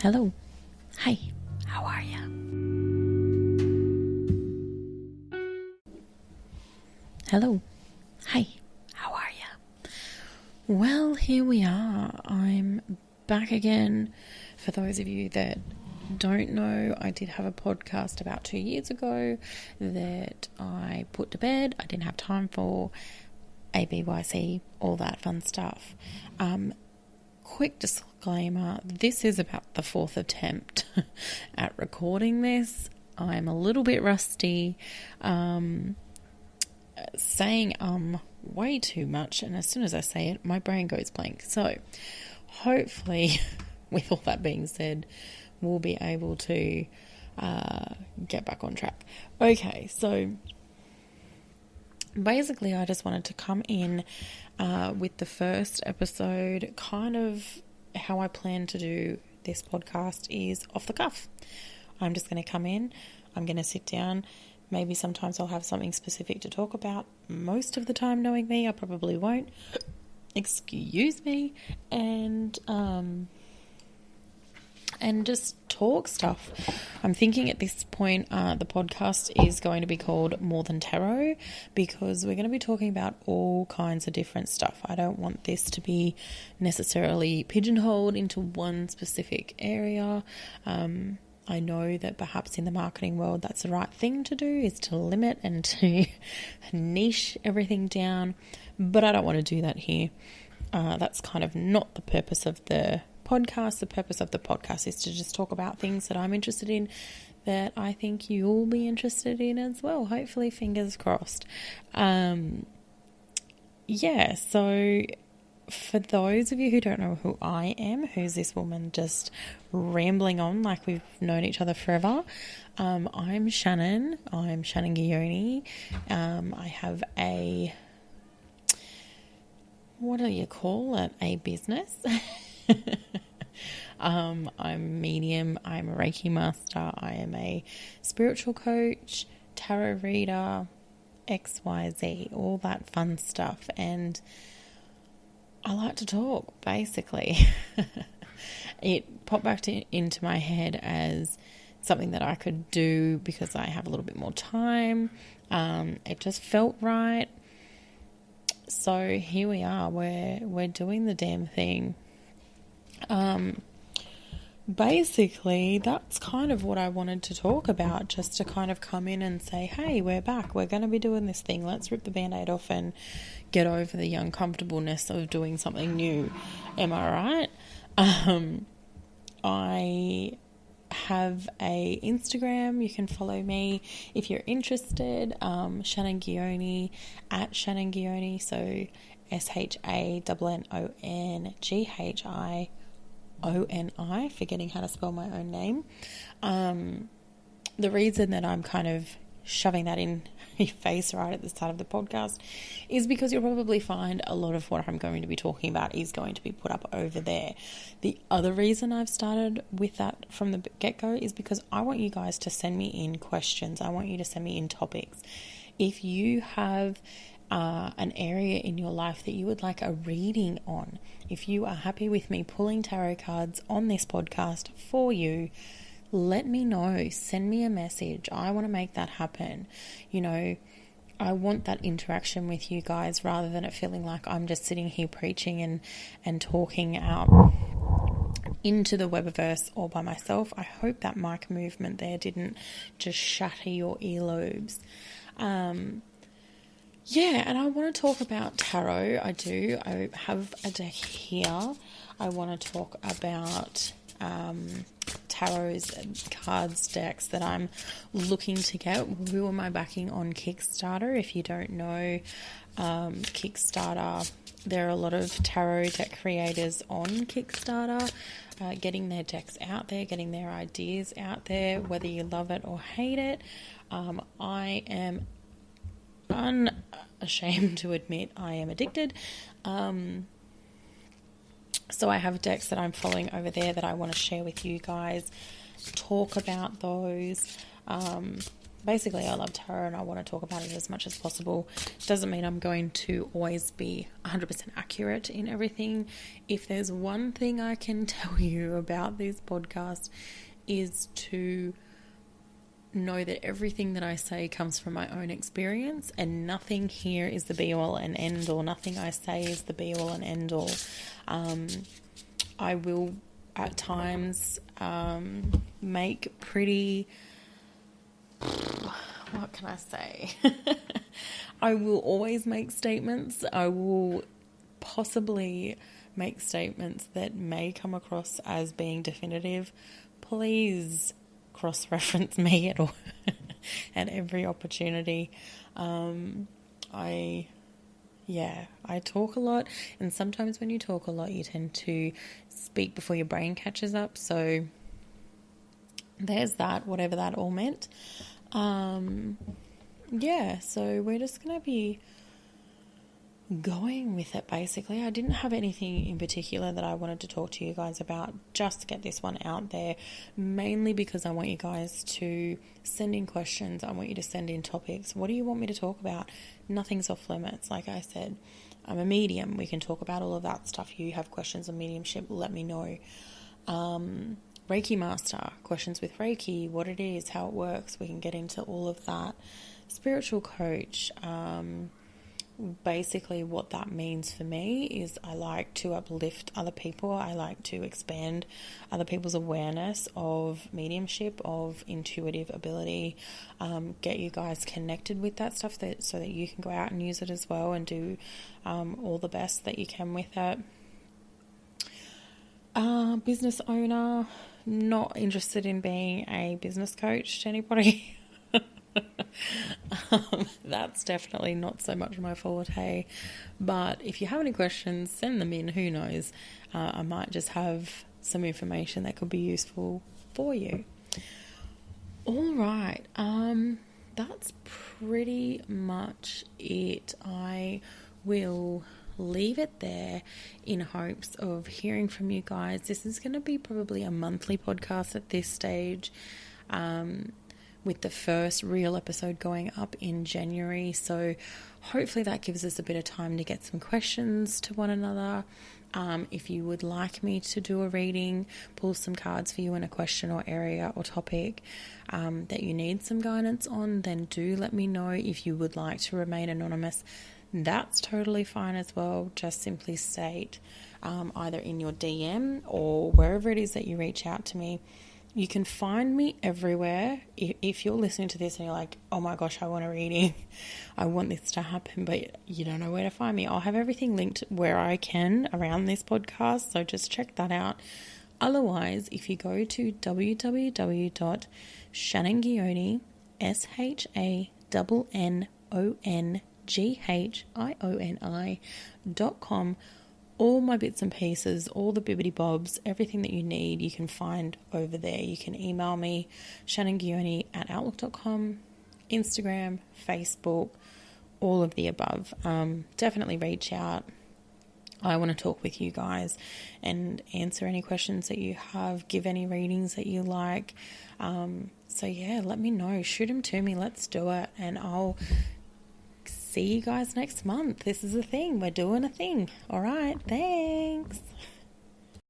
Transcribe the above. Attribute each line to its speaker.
Speaker 1: Hello. Hi. How are ya? Hello. Hi. How are ya? Well, here we are. I'm back again. For those of you that don't know, I did have a podcast about 2 years ago that I put to bed. I didn't have time for ABYC, all that fun stuff. Quick disclaimer, this is about the fourth attempt at recording this. I'm a little bit rusty, saying way too much, and as soon as I say it, my brain goes blank. So hopefully, with all that being said, we'll be able to get back on track. Okay, so basically I just wanted to come in with the first episode. Kind of how I plan to do this podcast is off the cuff. I'm just going to come in, I'm going to sit down. Maybe sometimes I'll have something specific to talk about. Most of the time, knowing me, I probably won't. Excuse me. And just talk stuff. I'm thinking at this point the podcast is going to be called More Than Tarot, because we're going to be talking about all kinds of different stuff. I don't want this to be necessarily pigeonholed into one specific area. I know that perhaps in the marketing world that's the right thing to do, is to limit and to niche everything down, but I don't want to do that here. That's kind of not the purpose of the podcast. The purpose of the podcast is to just talk about things that I'm interested in, that I think you'll be interested in as well. Hopefully, fingers crossed. So for those of you who don't know who I am, who's this woman just rambling on like we've known each other forever, I'm Shannon. I'm Shannon Guioni. I have a, what do you call it? A business. I'm medium, I'm a Reiki master, I am a spiritual coach, tarot reader, XYZ, all that fun stuff, and I like to talk, basically. It popped back into my head as something that I could do because I have a little bit more time. It just felt right. So here we are, we're doing the damn thing. Basically, that's kind of what I wanted to talk about, just to kind of come in and say, hey, we're back. We're going to be doing this thing. Let's rip the Band-Aid off and get over the uncomfortableness of doing something new. Am I right? I have a Instagram. You can follow me if you're interested. Shannon Guioni, at Shannon Guioni. So SHANNONGHIONI, forgetting how to spell my own name. The reason that I'm kind of shoving that in your face right at the start of the podcast is because you'll probably find a lot of what I'm going to be talking about is going to be put up over there. The other reason I've started with that from the get-go is because I want you guys to send me in questions. I want you to send me in topics. If you have an area in your life that you would like a reading on, if you are happy with me pulling tarot cards on this podcast for you, let me know. Send me a message. I want to make that happen. You know, I want that interaction with you guys rather than it feeling like I'm just sitting here preaching and talking out into the Webiverse all by myself. I hope that mic movement there didn't just shatter your earlobes. And I want to talk about tarot. I do. I have a deck here. I want to talk about tarot's cards decks that I'm looking to get. Who am I backing on Kickstarter? If you don't know, Kickstarter, there are a lot of tarot deck creators on Kickstarter, getting their decks out there, getting their ideas out there, whether you love it or hate it. I am unashamed to admit I am addicted. So I have decks that I'm following over there that I want to share with you guys, talk about those. basically I love tarot and I want to talk about it as much as possible. Doesn't mean I'm going to always be 100% accurate in everything. If there's one thing I can tell you about this podcast is to know that everything that I say comes from my own experience, and nothing here is the be all and end all. Nothing I say is the be all and end all. I will at times make pretty, what can I say? I will always make statements. I will possibly make statements that may come across as being definitive. Please cross-reference me at all at every opportunity. I talk a lot, and sometimes when you talk a lot you tend to speak before your brain catches up, so there's that, whatever that all meant. So we're just going to be going with it, basically. I didn't have anything in particular that I wanted to talk to you guys about, just to get this one out there, mainly because I want you guys to send in questions. I want you to send in topics. What do you want me to talk about? Nothing's off limits. Like I said, I'm a medium. We can talk about all of that stuff. You have questions on mediumship, let me know. Reiki master, questions with Reiki, what it is, how it works, we can get into all of that. Spiritual coach, basically what that means for me is I like to uplift other people. I like to expand other people's awareness of mediumship, of intuitive ability, get you guys connected with that stuff so that you can go out and use it as well and do all the best that you can with it. Business owner, not interested in being a business coach to anybody. That's definitely not so much my forte, but if you have any questions, send them in. Who knows, I might just have some information that could be useful for you. All right, that's pretty much it. I will leave it there in hopes of hearing from you guys. This is going to be probably a monthly podcast at this stage, with the first real episode going up in January. So hopefully that gives us a bit of time to get some questions to one another. If you would like me to do a reading, pull some cards for you in a question or area or topic that you need some guidance on, then do let me know. If you would like to remain anonymous, that's totally fine as well. Just simply state either in your DM or wherever it is that you reach out to me. You can find me everywhere. If you're listening to this and you're like, oh my gosh, I want a reading, I want this to happen, but you don't know where to find me, I'll have everything linked where I can around this podcast, so just check that out. Otherwise, if you go to www.shannongioni, SHANNONGHIONI.com, all my bits and pieces, all the bibbity bobs, everything that you need, you can find over there. You can email me, shannongioni@outlook.com, Instagram, Facebook, all of the above. Definitely reach out. I want to talk with you guys and answer any questions that you have, give any readings that you like. So yeah, let me know. Shoot them to me. Let's do it. And I'll see you guys next month. This is a thing. We're doing a thing. All right. Thanks.